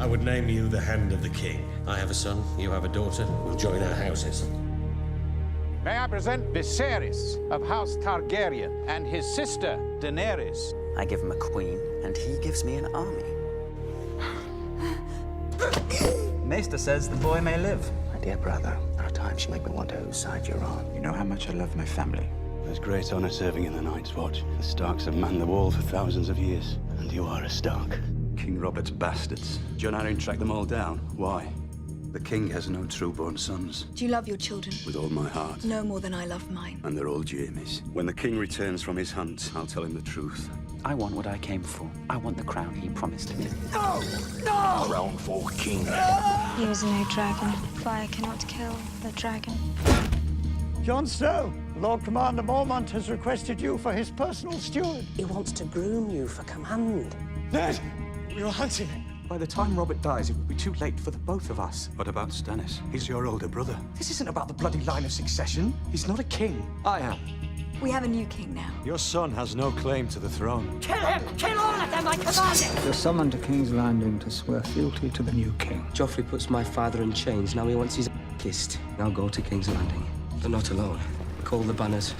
I would name you the Hand of the King. I have a son, you have a daughter. We'll join our houses. May I present Viserys of House Targaryen and his sister, Daenerys. I give him a queen, and he gives me an army. Maester says the boy may live. My dear brother, there are times you make me wonder whose side you're on. You know how much I love my family. There's great honor serving in the Night's Watch. The Starks have manned the wall for thousands of years, and you are a Stark. King Robert's bastards. Jon Arryn tracked them all down. Why? The king has no true-born sons. Do you love your children? With all my heart. No more than I love mine. And they're all Jaime's. When the king returns from his hunt, I'll tell him the truth. I want what I came for. I want the crown he promised me. No! No! Crown for king. He was no dragon. Fire cannot kill the dragon. Jon Snow, Lord Commander Mormont has requested you for his personal steward. He wants to groom you for command. Ned, we were hunting him. By the time Robert dies, it will be too late for the both of us. What about Stannis? He's your older brother. This isn't about the bloody line of succession. He's not a king. I am. We have a new king now. Your son has no claim to the throne. Kill him! Kill all of them, I command it! You're summoned to King's Landing to swear fealty to the new king. Joffrey puts my father in chains. Now he wants his kissed. I'll go to King's Landing. But not alone. Call the banners.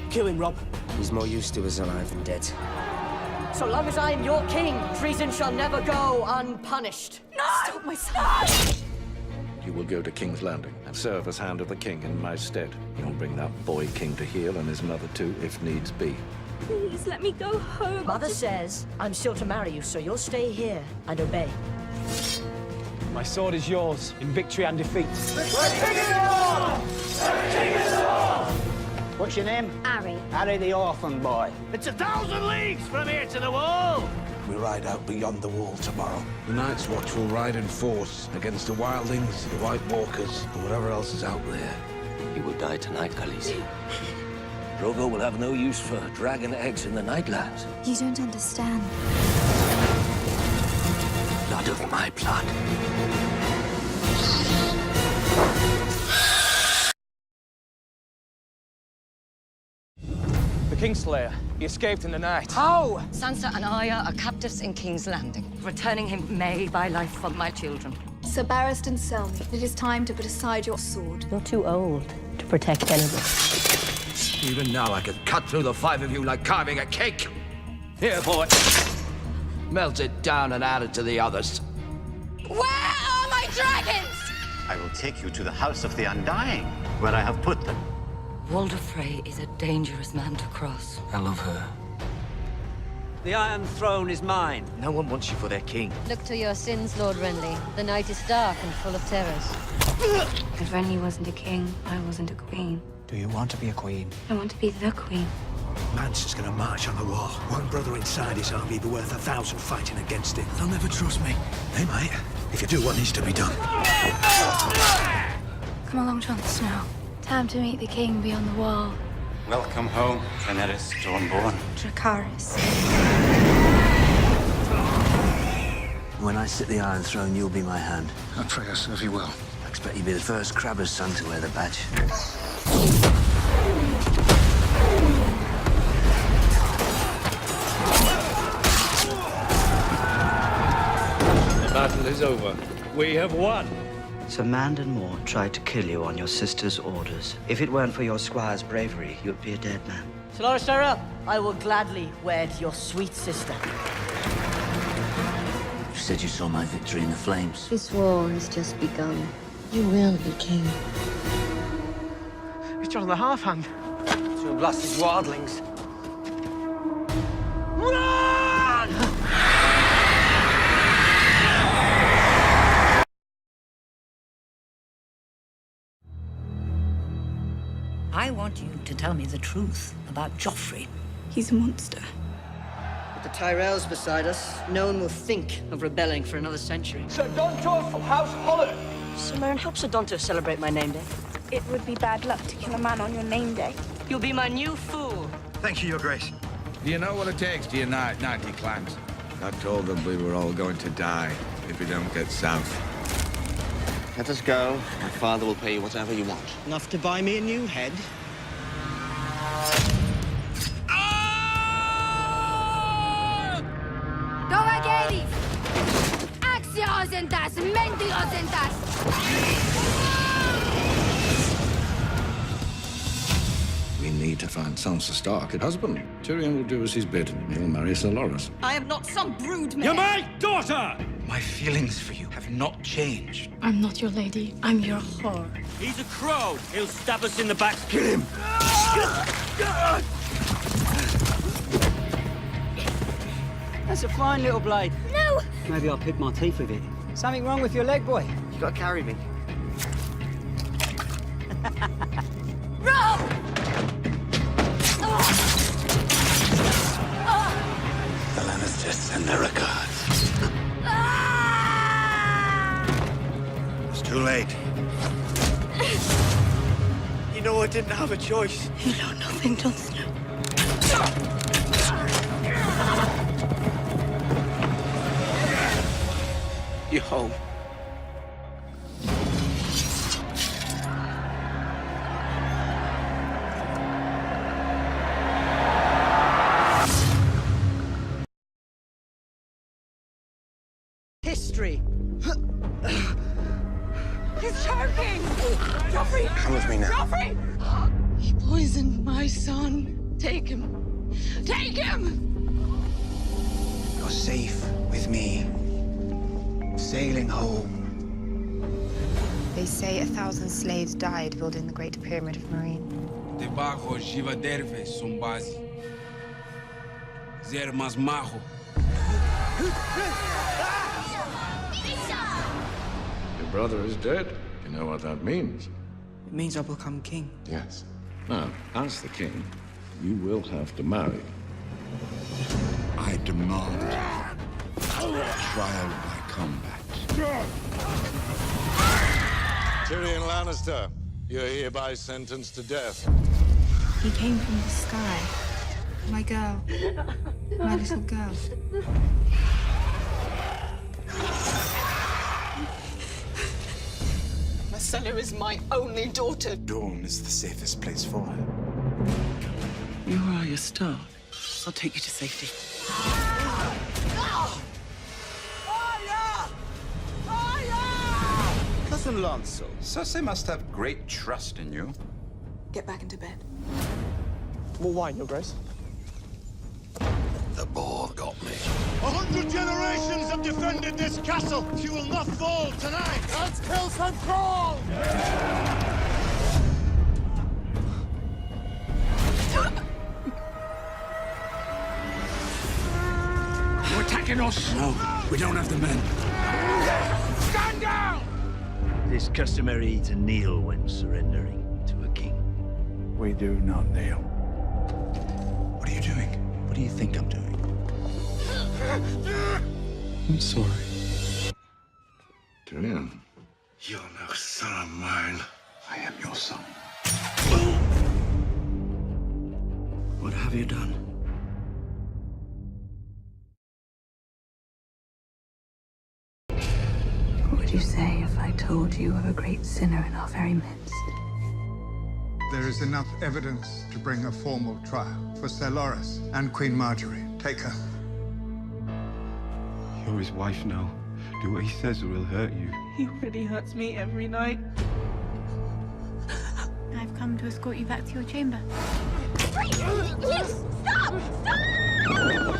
Kill him, Rob. He's more used to us alive than dead. So long as I am your king, treason shall never go unpunished. No! Stop my son! You will go to King's Landing and serve as Hand of the King in my stead. You'll bring that boy king to heel and his mother too, if needs be. Please let me go home. Mother says I'm still to marry you, so you'll stay here and obey. My sword is yours, in victory and defeat. What's your name? Harry. Harry the Orphan Boy. It's 1,000 leagues from here to the wall! We ride out beyond the wall tomorrow. The Night's Watch will ride in force against the Wildlings, the White Walkers, and whatever else is out there. You will die tonight, Khaleesi. Drogo will have no use for dragon eggs in the Nightlands. You don't understand. Blood of my blood. The Kingslayer. He escaped in the night. How? Sansa and Arya are captives in King's Landing. Returning him may buy life for my children. Sir Barristan Selmy, it is time to put aside your sword. You're too old to protect anyone. Even now, I could cut through the five of you like carving a cake. Here, boy. Melt it down and add it to the others. Where are my dragons? I will take you to the House of the Undying, where I have put them. Walder Frey is a dangerous man to cross. I love her. The Iron Throne is mine. No one wants you for their king. Look to your sins, Lord Renly. The night is dark and full of terrors. If Renly wasn't a king, I wasn't a queen. Do you want to be a queen? I want to be the queen. Mance is gonna march on the wall. One brother inside his army be worth 1,000 fighting against it. They'll never trust me. They might, if you do what needs to be done. Come along, Jon Snow. Time to meet the king beyond the wall. Welcome home, Daenerys Stormborn. Dracarys. When I sit the Iron Throne, you'll be my hand. I pray I serve you well. I expect you'll be the first Crabber's son to wear the badge. The battle is over. We have won. Sir Mandon Moore tried to kill you on your sister's orders. If it weren't for your squire's bravery, you'd be a dead man. Solara Sarah, I will gladly wed your sweet sister. You said you saw my victory in the flames. This war has just begun. You will be king. It's Jon the Half-Hand. To blast his wildlings. I want you to tell me the truth about Joffrey. He's a monster. With the Tyrells beside us, no one will think of rebelling for another century. Sir Dontos of House Holloway. Simone, help Sir Dontos celebrate my name day. It would be bad luck to kill a man on your name day. You'll be my new fool. Thank you, Your Grace. Do you know what it takes to unite 90 clans? I told them we were all going to die if we don't get south. Let us go. My father will pay you whatever you want. Enough to buy me a new head? Go, Agades! Preciosentas, mendiosentas! We need to find Sansa Stark, her husband. Tyrion will do as he's bid. He'll marry Sir Loras. I am not some brood mare. You're my daughter! My feelings for you have not changed. I'm not your lady. I'm your whore. He's a crow. He'll stab us in the back. Kill him! That's a fine little blade. No! Maybe I'll pick my teeth with it. Something wrong with your leg, boy? You gotta carry me. Rob! The Lannisters send their regards. It's too late. You know I didn't have a choice. You know nothing, Jon Snow. You're home. History. He's choking! Joffrey! Come with me now. Joffrey! He poisoned my son. Take him. Take him! You're safe with me. Sailing home. They say 1,000 slaves died building the Great Pyramid of Marine. Debajo Jiva Derve Sombazi. Zer Masmajo. Your brother is dead. You know what that means? It means I'll become king. Yes. Now, as the king, you will have to marry. I demand trial by combat. Tyrion Lannister, you're hereby sentenced to death. He came from the sky. My girl. My little girl. Marcella is my only daughter. Dawn is the safest place for her. You are your star. I'll take you to safety. Cousin Lancel, Cersei must have great trust in you. Get back into bed. More wine, Your Grace. The boar got me. 100 generations have defended this castle. She will not fall tonight. Let's kill some troll! You're attacking us! No, we don't have the men. Stand down! It is customary to kneel when surrendering to a king. We do not kneel. What are you doing? What do you think I'm doing? I'm sorry. Tyrion. You're no son of mine. I am your son. What have you done? What would you say if I told you of a great sinner in our very midst? There is enough evidence to bring a formal trial for Sir Loras and Queen Marjorie. Take her. You're his wife now. Do what he says or he'll hurt you. He really hurts me every night. I've come to escort you back to your chamber. Please, stop! Stop!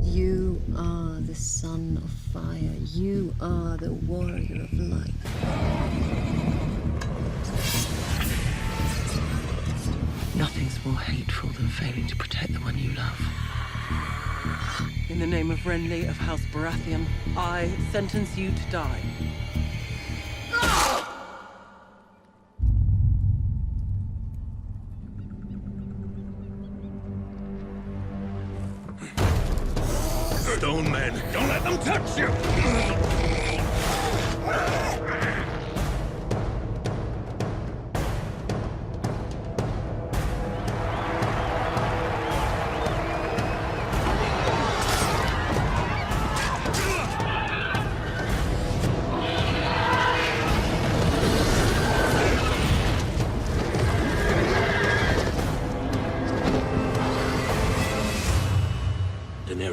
You are the son of fire. You are the warrior of light. Nothing's more hateful than failing to protect the one you love. In the name of Renly of House Baratheon, I sentence you to die. Stone men, don't let them touch you!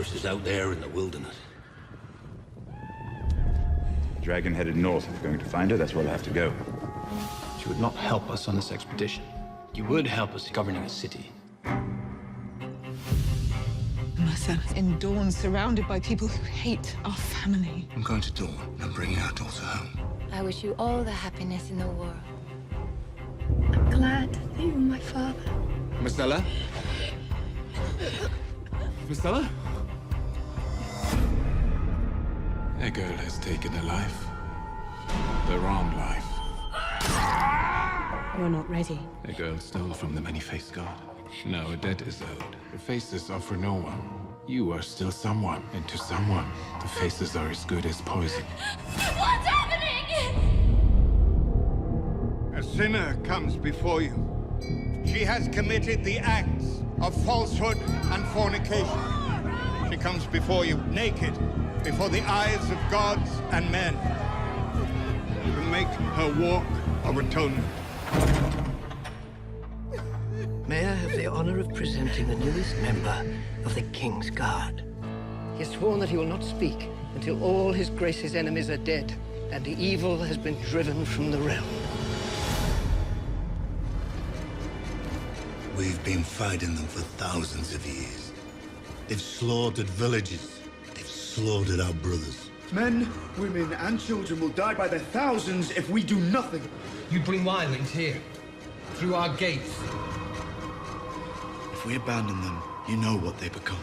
Daenerys is out there in the wilderness. Dragon headed north. If we're going to find her, that's where we'll have to go. You would not help us on this expedition. You would help us governing a city. Marcel, in Dawn, surrounded by people who hate our family. I'm going to Dawn and bringing our daughter home. I wish you all the happiness in the world. I'm glad that you were my father. Myrcella? Myrcella? A girl has taken a life. The wrong life. You're not ready. A girl stole from the many-faced god. Now a debt is owed. The faces are for no one. You are still someone, and to someone, the faces are as good as poison. What's happening? A sinner comes before you. She has committed the acts of falsehood and fornication. She comes before you naked, before the eyes of gods and men, to make her walk of atonement. May I have the honor of presenting the newest member of the King's Guard? He has sworn that he will not speak until all his grace's enemies are dead and the evil has been driven from the realm. We've been fighting them for thousands of years. They've slaughtered villages. They've slaughtered our brothers. Men, women, and children will die by their thousands if we do nothing. You bring violence here, through our gates. If we abandon them, you know what they become.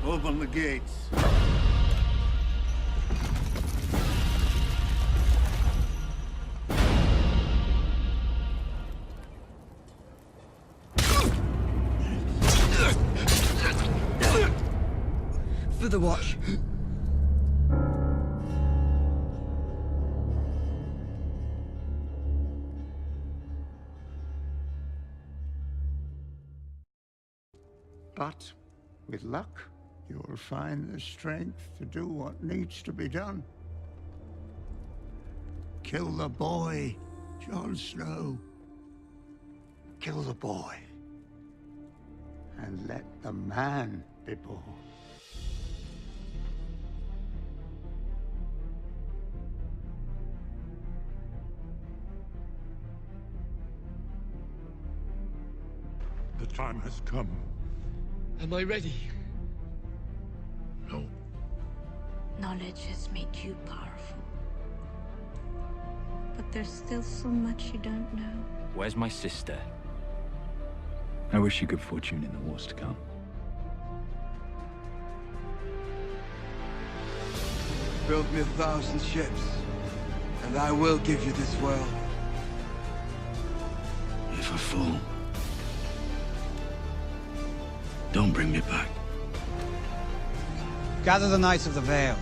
Open the gates. For the watch. But with luck, you will find the strength to do what needs to be done. Kill the boy, Jon Snow. Kill the boy. And let the man be born. The time has come. Am I ready? No. Knowledge has made you powerful. But there's still so much you don't know. Where's my sister? I wish you good fortune in the wars to come. Build me 1,000 ships, and I will give you this world. If I fall, don't bring me back. Gather the Knights of the Vale.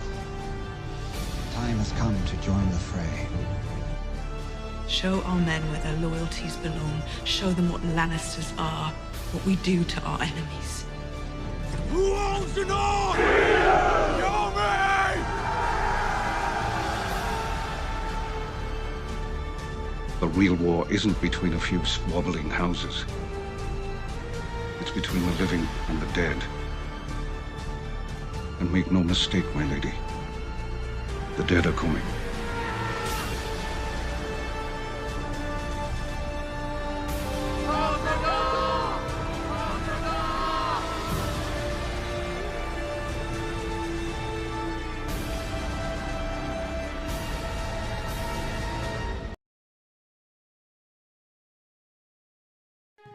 Time has come to join the fray. Show our men where their loyalties belong. Show them what Lannisters are, what we do to our enemies. Who owns the North? Show me! The real war isn't between a few squabbling houses. It's between the living and the dead. And make no mistake, my lady. The dead are coming.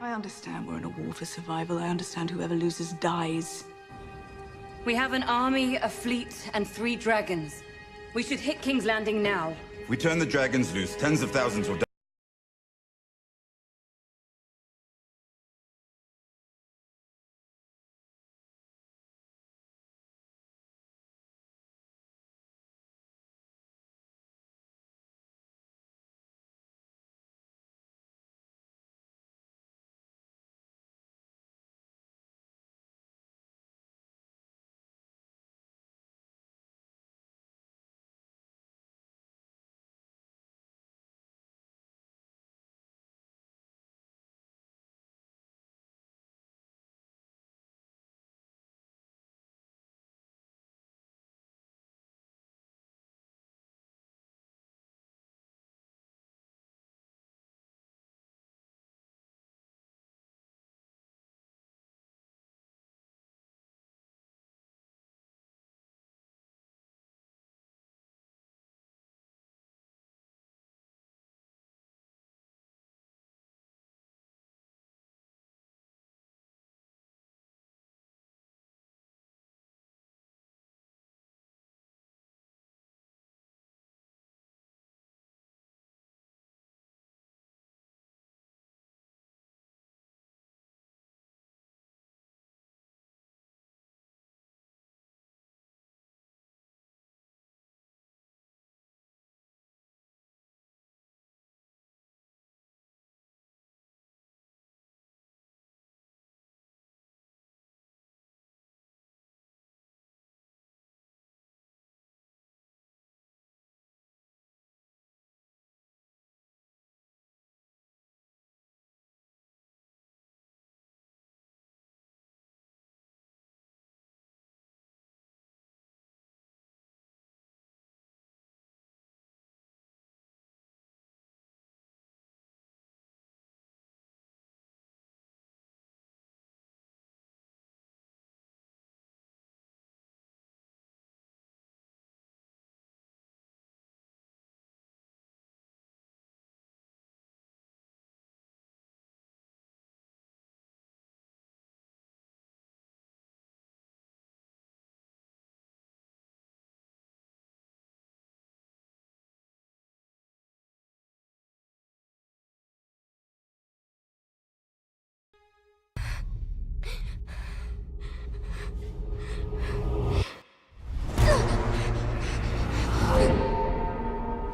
I understand we're in a war for survival. I understand whoever loses dies. We have an army, a fleet, and 3 dragons. We should hit King's Landing now. If we turn the dragons loose, tens of thousands will die.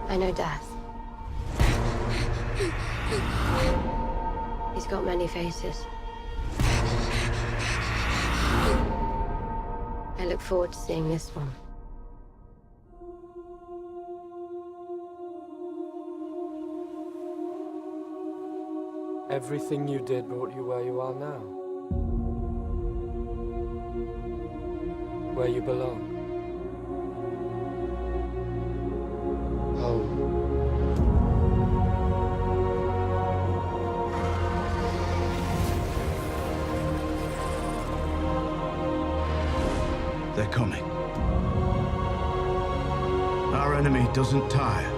I know death. He's got many faces. I look forward to seeing this one. Everything you did brought you where you are now. Where you belong. Home. They're coming. Our enemy doesn't tire.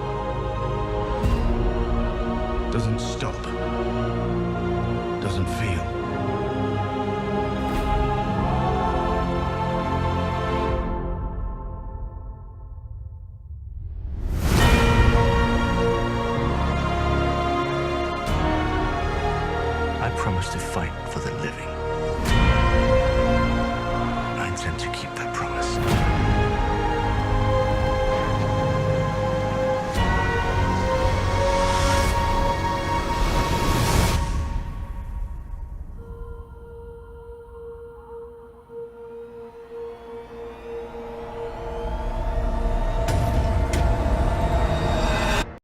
Doesn't stop. Doesn't feel.